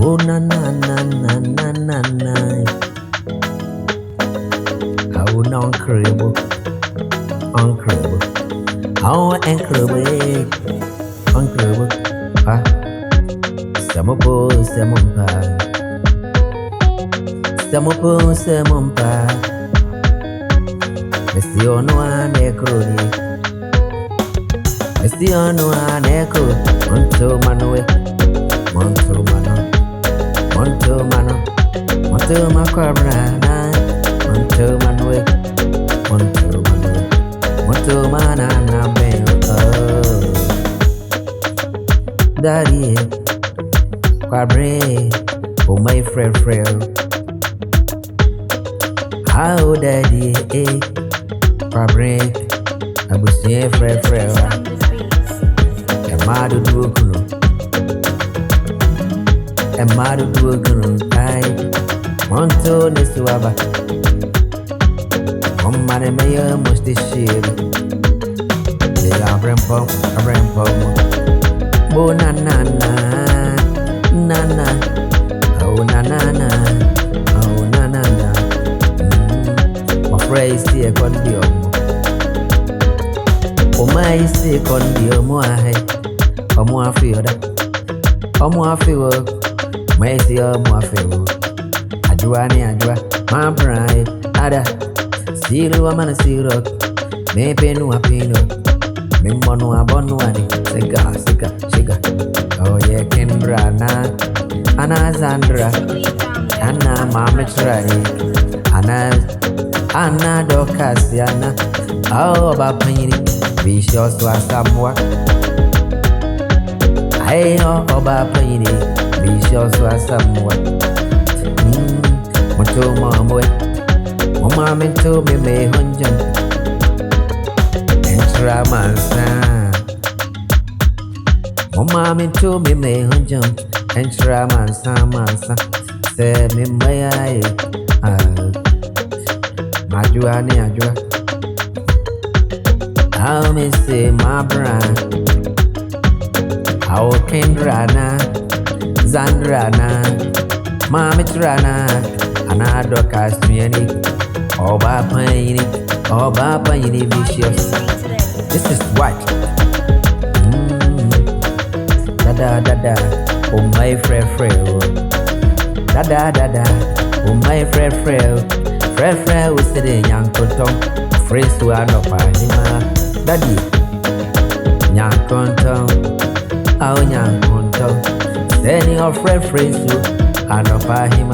Oh na na na na na na na. Oh non-credible, incredible. Oh incredible, incredible. Ah, samopo, samompa, samopo, samompa. Mesti ono anekoni, mesti ono aneko. Monto manwe, monto mano, monto mano, monto makwabana, monto manwe, monto manwe, monto manana me. Oh, daddy, kwabre, oh my friend. How daddy, kwabre, abusie friend. Emadu duokuno, emadu duokuno. Ai, monto nesuaba. Omane meya musti shiri. Ya abrempo. Bo na na na, na na. Oh na na na, oh na na na. My phrase here condiomo. Oh my say condiomo ai. Omo afio da, omo afio. My say omo afio. Ajua ni ajua, my pride. Ada, silu amana silu. Me penu apino. Me monu abonu ani. Sega. Oh yeah, Kendra na, Anna Zandra, Anna Mama Try, Anna Docasiana. Oh, about penny, be sure to ask someone. I know about penny, be sure to ask someone. Moto mamboy, Mama meant to me may hunjum. Entra mansa. Mama meant to me may hunjum. Entra mansa. Say me may I. Ajua. How me say my brand. How Kendra na, Zandra na, Mama Trana, another cast me any. Oba Payini vicious. This is what. Da. Oh my friend. Da. Oh my friend. Friend was sitting young conton. Friends who are not by him. Daddy. Young conton. Oh young conton. Sending our friends who are not by him.